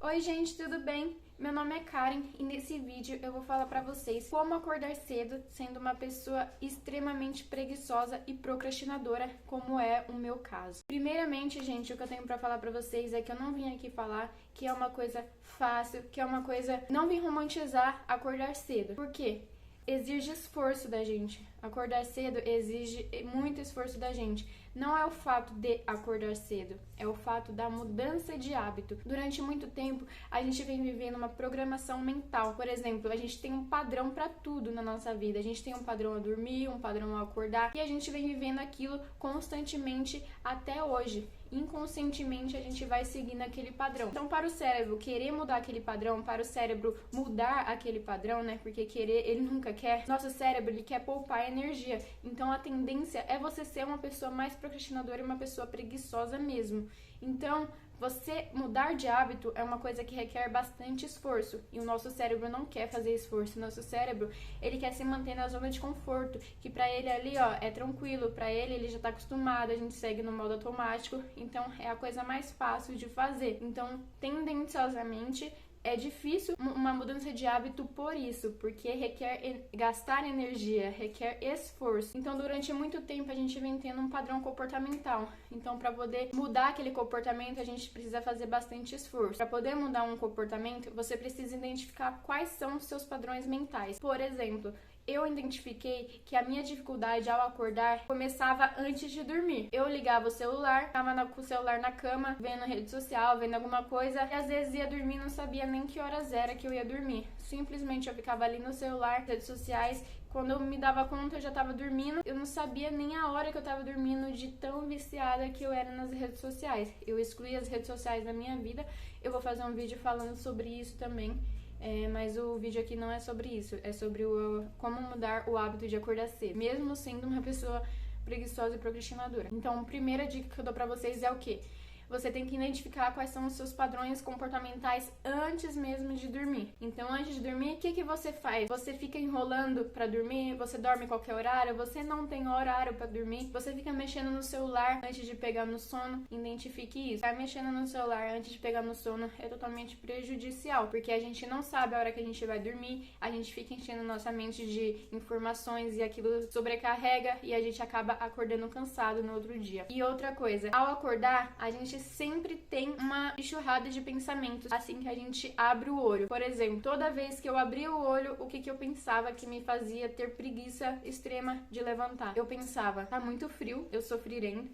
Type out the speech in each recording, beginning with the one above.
Oi gente, tudo bem? Meu nome é Karen e nesse vídeo eu vou falar pra vocês como acordar cedo sendo uma pessoa extremamente preguiçosa e procrastinadora, como é o meu caso. Primeiramente, gente, o que eu tenho pra falar pra vocês é que eu não vim aqui falar que é uma coisa fácil, que é uma coisa... Não vim romantizar acordar cedo. Por quê? Exige esforço da gente. Acordar cedo exige muito esforço da gente. Não é o fato de acordar cedo, é o fato da mudança de hábito. Durante muito tempo, a gente vem vivendo uma programação mental. Por exemplo, a gente tem um padrão para tudo na nossa vida. A gente tem um padrão a dormir, um padrão a acordar, e a gente vem vivendo aquilo constantemente até hoje. Inconscientemente a gente vai seguindo aquele padrão. Então, para o cérebro querer mudar aquele padrão, para o cérebro mudar aquele padrão, né? Porque querer, ele nunca quer. Nosso cérebro, ele quer poupar energia. Então, a tendência é você ser uma pessoa mais procrastinadora e uma pessoa preguiçosa mesmo. Então, você mudar de hábito é uma coisa que requer bastante esforço. E o nosso cérebro não quer fazer esforço. O nosso cérebro, ele quer se manter na zona de conforto. Que pra ele ali, ó, é tranquilo. Pra ele já tá acostumado. A gente segue no modo automático. Então, é a coisa mais fácil de fazer. Então, tendenciosamente... é difícil uma mudança de hábito por isso, porque requer gastar energia, requer esforço. Então, durante muito tempo, a gente vem tendo um padrão comportamental. Então, para poder mudar aquele comportamento, a gente precisa fazer bastante esforço. Para poder mudar um comportamento, você precisa identificar quais são os seus padrões mentais. Por exemplo, eu identifiquei que a minha dificuldade ao acordar começava antes de dormir. Eu ligava o celular, ficava com o celular na cama, vendo rede social, vendo alguma coisa, e às vezes ia dormir e não sabia nem que horas era que eu ia dormir. Simplesmente eu ficava ali no celular, redes sociais. Quando eu me dava conta, eu já tava dormindo. Eu não sabia nem a hora que eu tava dormindo, de tão viciada que eu era nas redes sociais. Eu excluí as redes sociais da minha vida. Eu vou fazer um vídeo falando sobre isso também. Mas o vídeo aqui não é sobre isso, é sobre como mudar o hábito de acordar cedo, mesmo sendo uma pessoa preguiçosa e procrastinadora. Então, a primeira dica que eu dou pra vocês é o quê? Você tem que identificar quais são os seus padrões comportamentais antes mesmo de dormir. Então, antes de dormir, o que você faz? Você fica enrolando pra dormir? Você dorme qualquer horário? Você não tem horário pra dormir? Você fica mexendo no celular antes de pegar no sono? Identifique isso. Ficar mexendo no celular antes de pegar no sono é totalmente prejudicial, porque a gente não sabe a hora que a gente vai dormir, a gente fica enchendo nossa mente de informações e aquilo sobrecarrega e a gente acaba acordando cansado no outro dia. E outra coisa, ao acordar, a gente sempre tem uma enxurrada de pensamentos assim que a gente abre o olho. Por exemplo, toda vez que eu abri o olho, o que eu pensava que me fazia ter preguiça extrema de levantar? Eu pensava, tá muito frio, eu sou friorenta,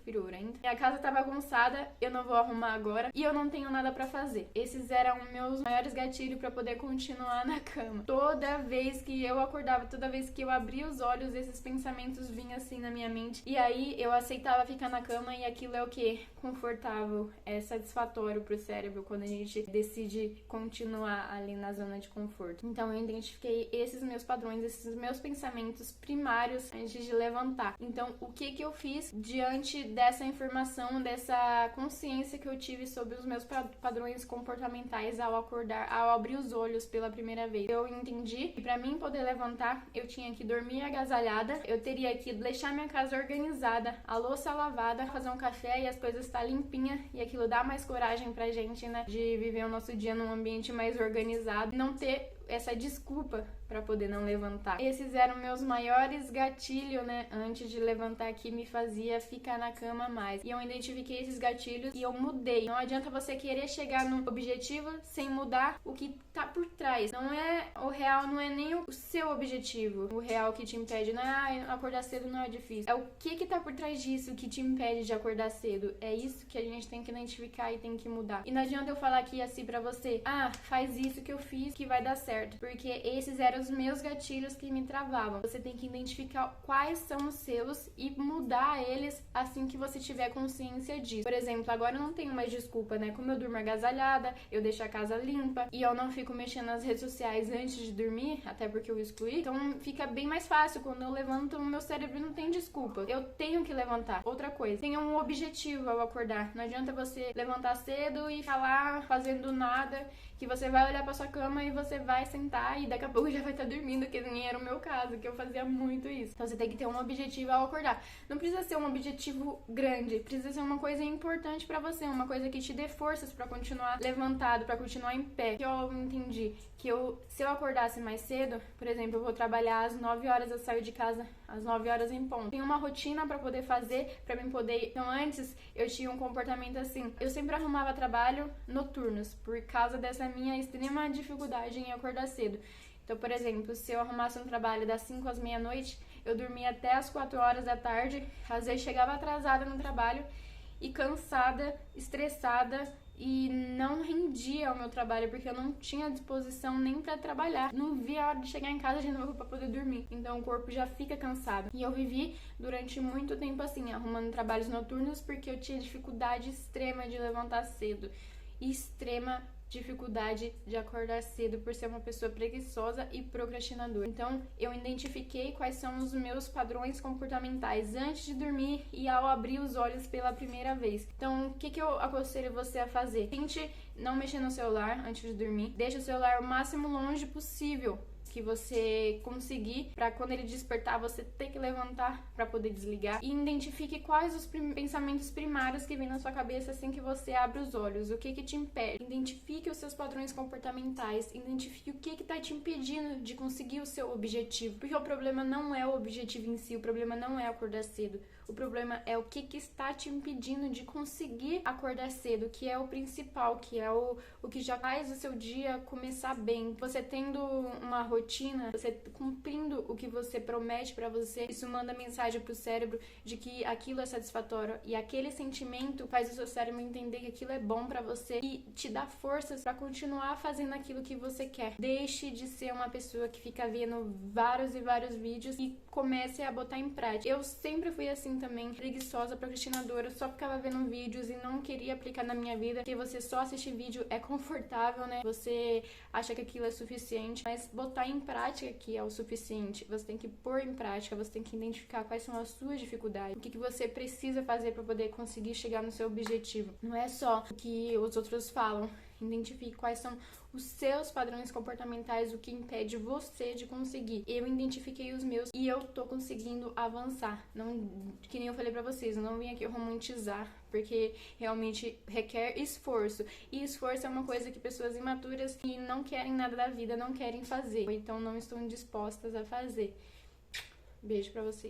minha casa tá bagunçada, eu não vou arrumar agora e eu não tenho nada pra fazer. Esses eram meus maiores gatilhos pra poder continuar na cama. Toda vez que eu acordava, toda vez que eu abria os olhos, esses pensamentos vinham assim na minha mente. E aí eu aceitava ficar na cama e aquilo é o que? Confortável. É satisfatório pro cérebro quando a gente decide continuar ali na zona de conforto. Então eu identifiquei esses meus padrões, esses meus pensamentos primários antes de levantar. Então o que eu fiz diante dessa informação, dessa consciência que eu tive sobre os meus padrões comportamentais ao acordar, ao abrir os olhos pela primeira vez? Eu entendi que pra mim poder levantar, eu tinha que dormir agasalhada, eu teria que deixar minha casa organizada, a louça lavada, fazer um café e as coisas estar limpinha, e aquilo dá mais coragem pra gente, né, de viver o nosso dia num ambiente mais organizado, não ter essa desculpa pra poder não levantar. Esses eram meus maiores gatilhos, né, antes de levantar, que me fazia ficar na cama mais. E eu identifiquei esses gatilhos e eu mudei. Não adianta você querer chegar no objetivo sem mudar o que tá por trás. Não é o real, não é nem o seu objetivo. O real que te impede, não é acordar cedo não é difícil. É o que tá por trás disso que te impede de acordar cedo. É isso que a gente tem que identificar e tem que mudar. E não adianta eu falar aqui assim pra você, faz isso que eu fiz que vai dar certo. Porque esses eram os meus gatilhos que me travavam. Você tem que identificar quais são os seus e mudar eles assim que você tiver consciência disso. Por exemplo, agora eu não tenho mais desculpa, né? Como eu durmo agasalhada, eu deixo a casa limpa e eu não fico mexendo nas redes sociais antes de dormir, até porque eu excluí. Então fica bem mais fácil. Quando eu levanto, o meu cérebro não tem desculpa. Eu tenho que levantar. Outra coisa, tenha um objetivo ao acordar. Não adianta você levantar cedo e ficar lá fazendo nada, que você vai olhar pra sua cama e você vai sentar e daqui a pouco já vai estar dormindo, que nem era o meu caso, que eu fazia muito isso. Então você tem que ter um objetivo ao acordar. Não precisa ser um objetivo grande, precisa ser uma coisa importante pra você, uma coisa que te dê forças pra continuar levantado, pra continuar em pé. Que eu entendi que se eu acordasse mais cedo, por exemplo, eu vou trabalhar às 9 horas, eu saio de casa às 9 horas em ponto. Tenho uma rotina pra poder fazer, pra mim poder... Então antes eu tinha um comportamento assim, eu sempre arrumava trabalho noturnos, por causa dessa minha extrema dificuldade em acordar cedo. Então, por exemplo, se eu arrumasse um trabalho das 5 às meia-noite, eu dormia até às 4 horas da tarde, às vezes chegava atrasada no trabalho e cansada, estressada, e não rendia ao meu trabalho, porque eu não tinha disposição nem pra trabalhar. Não via a hora de chegar em casa de novo pra poder dormir. Então o corpo já fica cansado. E eu vivi durante muito tempo assim, arrumando trabalhos noturnos, porque eu tinha dificuldade extrema de levantar cedo. Extrema dificuldade de acordar cedo por ser uma pessoa preguiçosa e procrastinadora. Então, eu identifiquei quais são os meus padrões comportamentais antes de dormir e ao abrir os olhos pela primeira vez. Então, o que eu aconselho você a fazer? Tente não mexer no celular antes de dormir. Deixe o celular o máximo longe possível que você conseguir, para quando ele despertar você ter que levantar para poder desligar, e identifique quais os pensamentos primários que vêm na sua cabeça assim que você abre os olhos, o que te impede. Identifique os seus padrões comportamentais, identifique o que tá te impedindo de conseguir o seu objetivo, porque o problema não é o objetivo em si, o problema não é acordar cedo. O problema é o que está te impedindo de conseguir acordar cedo, que é o principal, que é o que já faz o seu dia começar bem. Você tendo uma rotina, você cumprindo o que você promete pra você, isso manda mensagem pro cérebro de que aquilo é satisfatório, e aquele sentimento faz o seu cérebro entender que aquilo é bom pra você e te dá forças pra continuar fazendo aquilo que você quer. Deixe de ser uma pessoa que fica vendo vários e vários vídeos e comece a botar em prática. Eu sempre fui assim também, preguiçosa, procrastinadora, só ficava vendo vídeos e não queria aplicar na minha vida, porque você só assistir vídeo é confortável, né? Você acha que aquilo é suficiente, mas botar em prática que é o suficiente. Você tem que pôr em prática, você tem que identificar quais são as suas dificuldades, o que você precisa fazer para poder conseguir chegar no seu objetivo. Não é só o que os outros falam. Identifique quais são os seus padrões comportamentais, o que impede você de conseguir. Eu identifiquei os meus e eu tô conseguindo avançar. Não, que nem eu falei pra vocês, eu não vim aqui romantizar, porque realmente requer esforço. E esforço é uma coisa que pessoas imaturas que não querem nada da vida não querem fazer, ou então não estão dispostas a fazer. Beijo pra vocês.